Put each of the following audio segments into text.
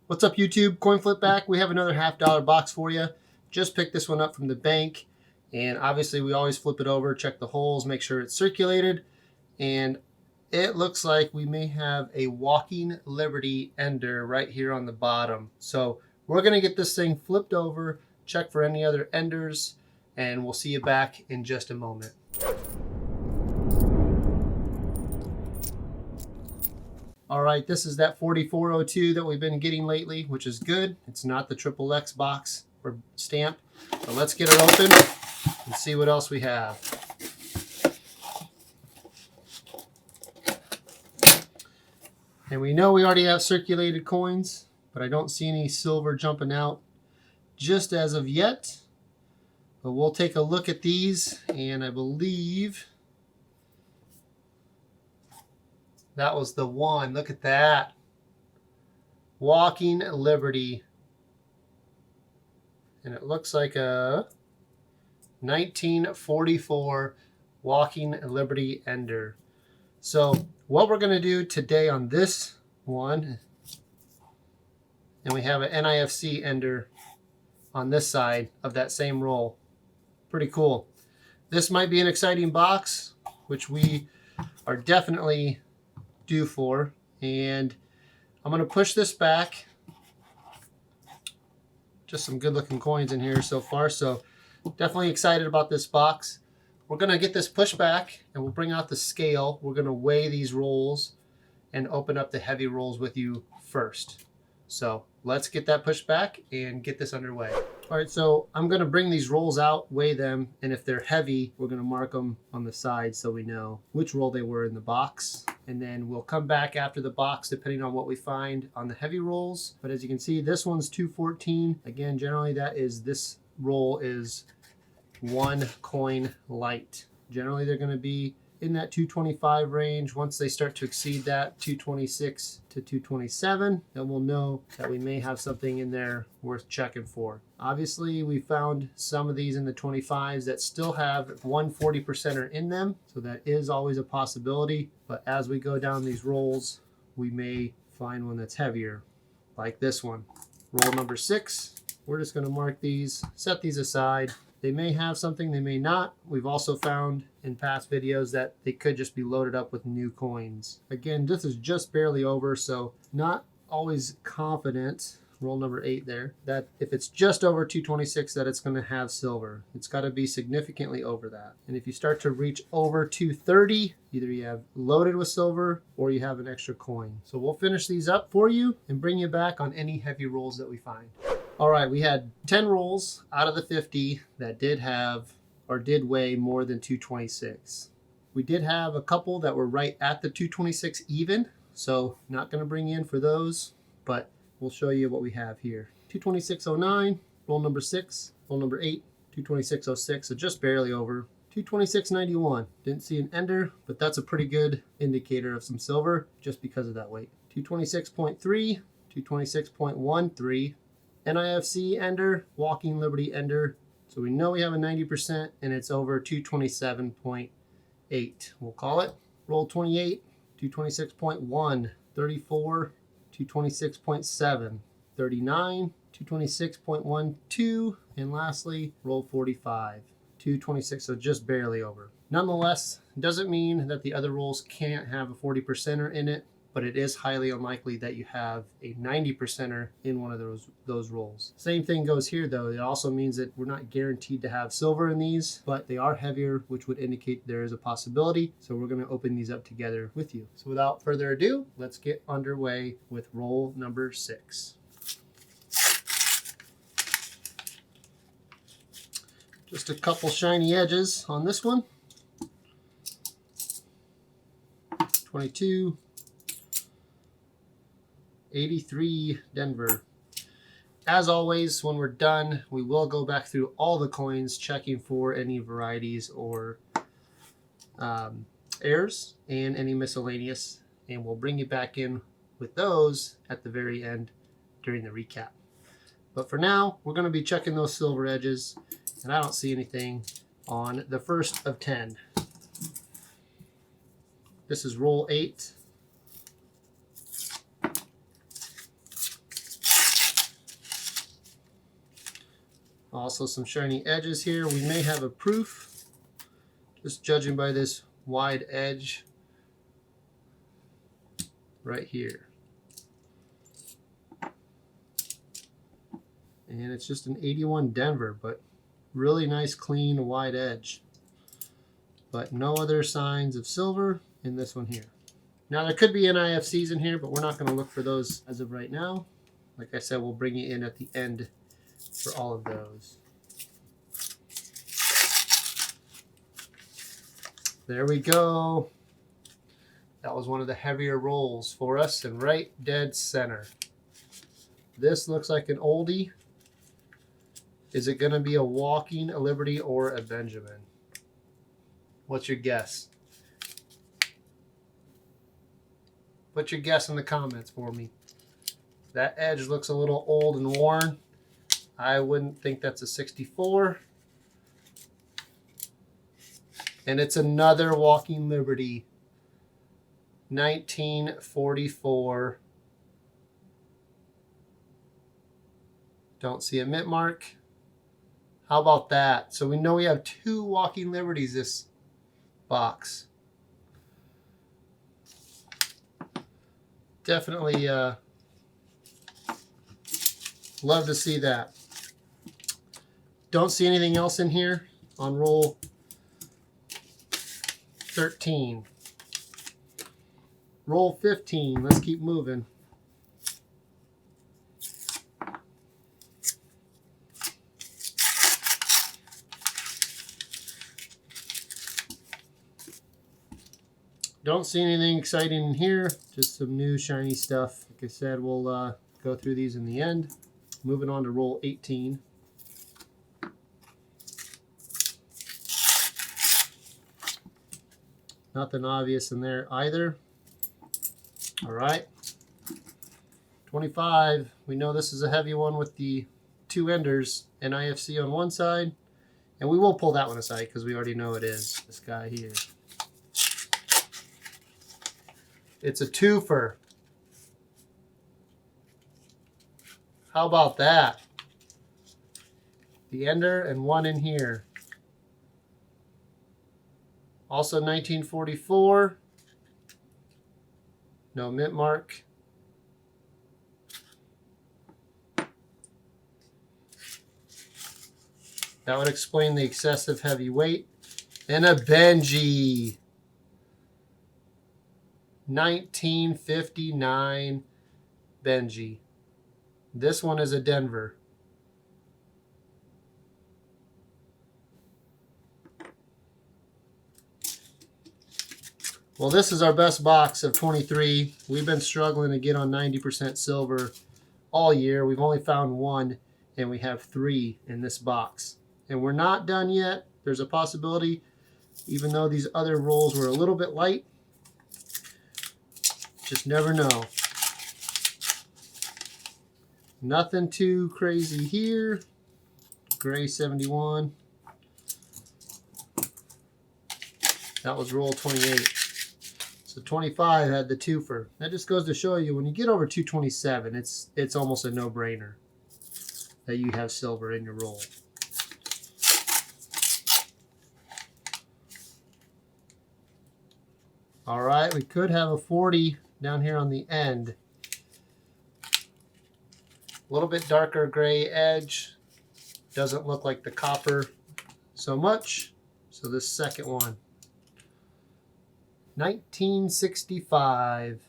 What's up, YouTube? Coin flip back. We have another $50 box for you. Just picked this one up from the bank, and obviously we always flip it over, check the holes, make sure it's circulated, and it looks like we may have a Walking Liberty ender right here on the bottom. So we're going to get this thing flipped over, check for any other enders, and we'll see you back in just a moment. All right, this is that 4402 that we've been getting lately, which is good. It's not the XXX box or stamp. So let's get it open and see what else we have. And we know we already have circulated coins, but I don't see any silver jumping out just as of yet. But we'll take a look at these, and I believe that was the one. Look at that. Walking Liberty. And it looks like a 1944 Walking Liberty ender. So what we're going to do today on this one, and we have an NIFC ender on this side of that same roll. Pretty cool. This might be an exciting box, which we are definitely due for, and I'm going to push this back. Just some good looking coins in here so far, so definitely excited about this box. We're going to get this pushed back, and we'll bring out the scale. We're going to weigh these rolls and open up the heavy rolls with you first. So let's get that pushed back and get this underway. All right, so I'm going to bring these rolls out, weigh them, and if they're heavy, we're going to mark them on the side so we know which roll they were in the box. And then we'll come back after the box depending on what we find on the heavy rolls. But as you can see, this one's 214. Again, generally this roll is one coin light. Generally, they're going to be in that 225 range. Once they start to exceed that 226 to 227, then we'll know that we may have something in there worth checking for. Obviously, we found some of these in the 25s that still have 140%er in them, so that is always a possibility. But as we go down these rolls, we may find one that's heavier, like this one. Roll number 6. We're just going to mark these, set these aside. They may have something, they may not. We've also found in past videos that they could just be loaded up with new coins. Again, this is just barely over, so not always confident, roll number 8 there, that if it's just over 226 that it's going to have silver. It's got to be significantly over that. And if you start to reach over 230, either you have loaded with silver or you have an extra coin. So we'll finish these up for you and bring you back on any heavy rolls that we find. All right, we had 10 rolls out of the 50 that did have or did weigh more than 226. We did have a couple that were right at the 226 even, so not going to bring you in for those, but we'll show you what we have here. 226.09, roll number 6, roll number 8, 226.06, so just barely over. 226.91, didn't see an ender, but that's a pretty good indicator of some silver just because of that weight. 226.3, 226.13, NIFC ender, Walking Liberty ender. So we know we have a 90% and it's over 227.8. We'll call it. Roll 28, 226.1, 34, 226.7, 39, 226.12, and lastly, roll 45, 226, so just barely over. Nonetheless, doesn't mean that the other rolls can't have a 40%er in it, but it is highly unlikely that you have a 90%er in one of those rolls. Same thing goes here though. It also means that we're not guaranteed to have silver in these, but they are heavier, which would indicate there is a possibility. So we're going to open these up together with you. So without further ado, let's get underway with roll number 6. Just a couple shiny edges on this one. 22, 83 Denver. As always, when we're done, we will go back through all the coins, checking for any varieties or errors and any miscellaneous, and we'll bring you back in with those at the very end during the recap. But for now, we're going to be checking those silver edges, and I don't see anything on the first of 10. This is roll 8. Also some shiny edges here. We may have a proof, just judging by this wide edge right here. And it's just an 81 Denver, but really nice, clean, wide edge. But no other signs of silver in this one here. Now there could be NIFCs in here, but we're not going to look for those as of right now. Like I said, we'll bring you in at the end for all of those. There we go. That was one of the heavier rolls for us, and right dead center. This looks like an oldie. Is it going to be a Walking, a Liberty, or a Benjamin? What's your guess? Put your guess in the comments for me. That edge looks a little old and worn. I wouldn't think that's a 64. And it's another Walking Liberty. 1944. Don't see a mint mark. How about that? So we know we have 2 Walking Liberties this box. Definitely love to see that. Don't see anything else in here on roll 13. Roll 15. Let's keep moving. Don't see anything exciting in here. Just some new shiny stuff. Like I said, we'll go through these in the end. Moving on to roll 18. Nothing obvious in there either. All right. 25. We know this is a heavy one with the 2 enders, NIFC on one side. And we will pull that one aside because we already know it is. This guy here. It's a twofer. How about that? The ender and one in here. Also 1944. No mint mark. That would explain the excessive heavy weight. And a Benji. 1959 Benji. This one is a Denver. Well, this is our best box of 23. We've been struggling to get on 90% silver all year. We've only found 1, and we have 3 in this box. And we're not done yet. There's a possibility, even though these other rolls were a little bit light, just never know. Nothing too crazy here. Gray 71. That was roll 28. So 25 had the twofer. That just goes to show you when you get over 227, it's almost a no-brainer that you have silver in your roll. All right, we could have a 40 down here on the end. A little bit darker gray edge. Doesn't look like the copper so much. So this second one. 1965.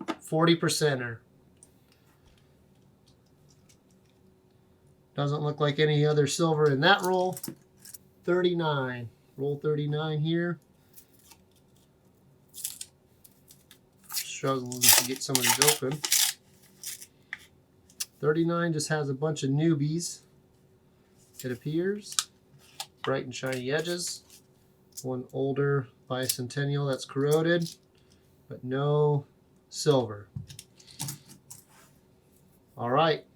40%er. Doesn't look like any other silver in that roll. 39. Roll 39 here. Struggling to get some of these open. 39 just has a bunch of newbies, it appears. Bright and shiny edges. One older bicentennial that's corroded, but no silver. All right.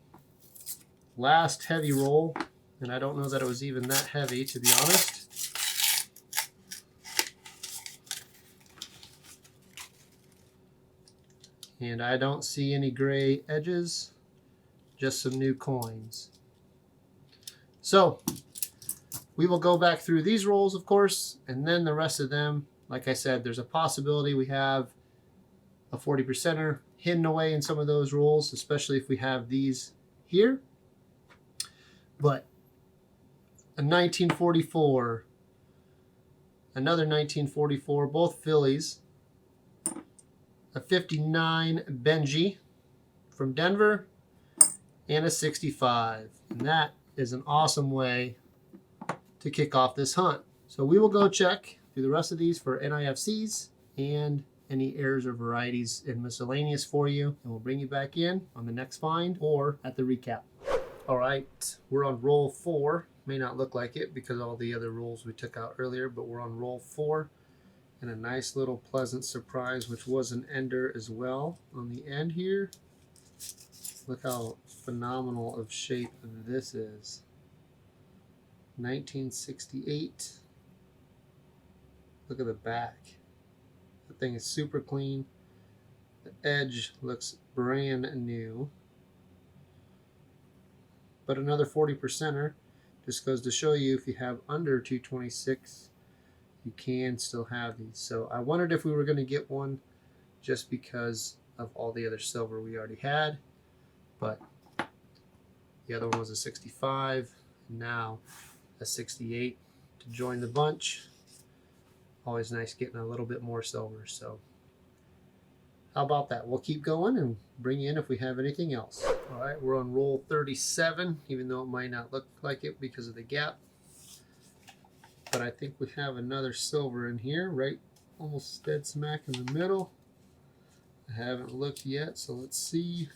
Last heavy roll, and I don't know that it was even that heavy, to be honest. And I don't see any gray edges. just some new coins. So we will go back through these rolls, of course, and then the rest of them. Like I said, there's a possibility we have a 40%er hidden away in some of those rolls, especially if we have these here. But a 1944, another 1944, both Phillies, a 59 Benji from Denver, and a 65. And that is an awesome way to kick off this hunt. So we will go check through the rest of these for NIFCs and any errors or varieties in miscellaneous for you, and we'll bring you back in on the next find or at the recap. All right, we're on roll 4. May not look like it because of all the other rolls we took out earlier, but we're on roll 4, and a nice little pleasant surprise, which was an ender as well on the end here. Look how phenomenal of shape this is. 1968. Look at the back. The thing is super clean. The edge looks brand new. But another 40%er. Just goes to show you if you have under 226, you can still have these. So I wondered if we were going to get one just because of all the other silver we already had. But the other one was a 65. Now a 68 to join the bunch. Always nice getting a little bit more silver. So how about that? We'll keep going and bring you in if we have anything else. All right, we're on roll 37, even though it might not look like it because of the gap. But I think we have another silver in here, right almost dead smack in the middle. I haven't looked yet, so let's see.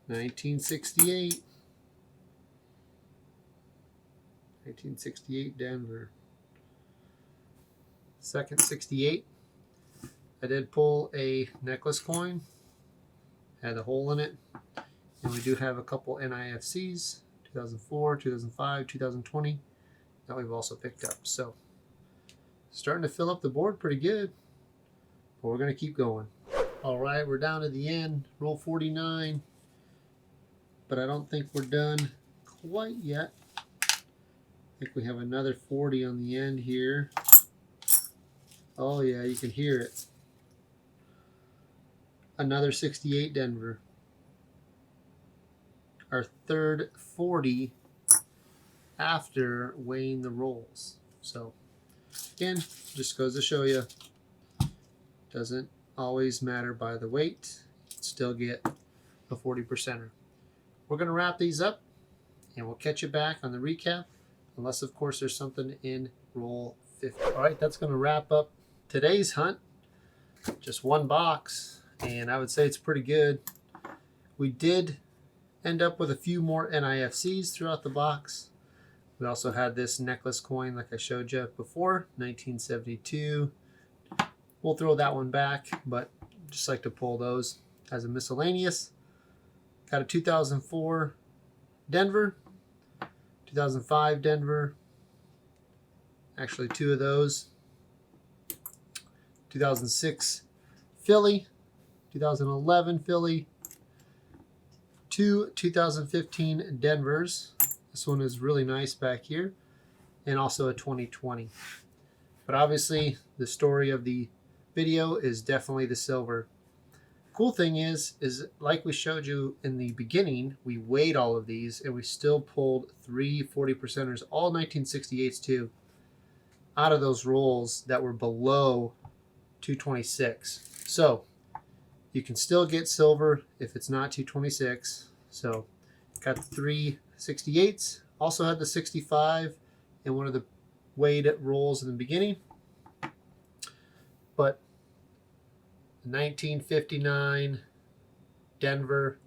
1968. 1968 Denver. Second 68. I did pull a necklace coin. Had a hole in it. And we do have a couple NIFCs. 2004, 2005, 2020. That we've also picked up. So starting to fill up the board pretty good. But we're going to keep going. All right, we're down to the end. Roll 49. But I don't think we're done quite yet. I think we have another 40 on the end here. Oh yeah, you can hear it. Another 68 Denver. Our third 40 after weighing the rolls. So again, just goes to show you, doesn't always matter by the weight. Still get a 40%er. We're going to wrap these up and we'll catch you back on the recap. Unless, of course, there's something in roll 50. All right, that's going to wrap up today's hunt. Just one box, and I would say it's pretty good. We did end up with a few more NIFCs throughout the box. We also had this necklace coin like I showed you before, 1972. We'll throw that one back, but just like to pull those as a miscellaneous. Got a 2004 Denver. 2005 Denver, actually two of those. 2006 Philly, 2011 Philly, two 2015 Denvers. This one is really nice back here, and also a 2020. But obviously the story of the video is definitely the silver. Cool thing is like we showed you in the beginning, we weighed all of these and we still pulled 3 40%ers, all 1968s too, out of those rolls that were below 226. So you can still get silver if it's not 226. So got the 3 68s, also had the 65 in one of the weighed rolls in the beginning. But 1959 Denver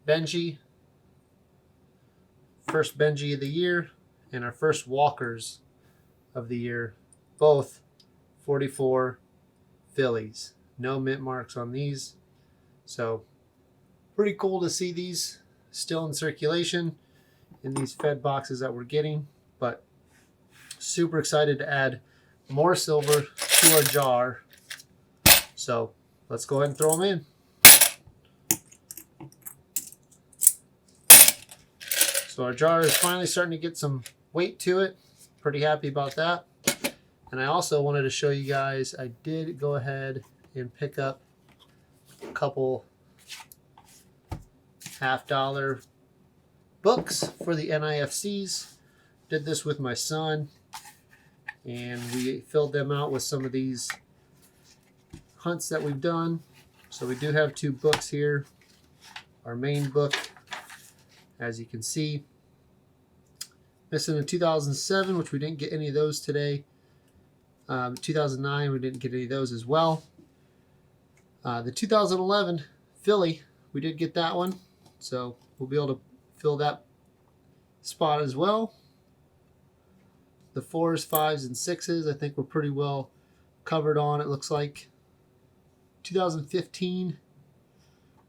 Benji, first Benji of the year, and our first Walkers of the year, both 44 Phillies. No mint marks on these, so pretty cool to see these still in circulation in these fed boxes that we're getting. But super excited to add more silver to our jar. So let's go ahead and throw them in. So our jar is finally starting to get some weight to it. Pretty happy about that. And I also wanted to show you guys, I did go ahead and pick up a couple $50 books for the NIFCs. Did this with my son, and we filled them out with some of these hunts that we've done. So we do have 2 books here. Our main book, as you can see, missing a 2007, which we didn't get any of those today. 2009, we didn't get any of those as well. The 2011 Philly, we did get that one, so we'll be able to fill that spot as well. The 4s, 5s, and 6s, I think we're pretty well covered on, it looks like. 2015,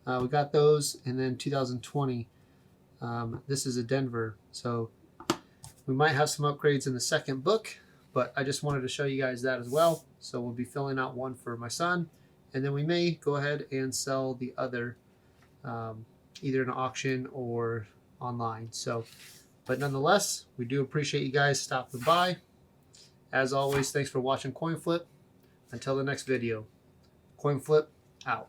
we got those, and then 2020, this is a Denver, so we might have some upgrades in the second book, but I just wanted to show you guys that as well. So we'll be filling out one for my son, and then we may go ahead and sell the other either in an auction or online. So, but nonetheless, we do appreciate you guys stopping by. As always, thanks for watching Coin Flip. Until the next video, Coin Flip out.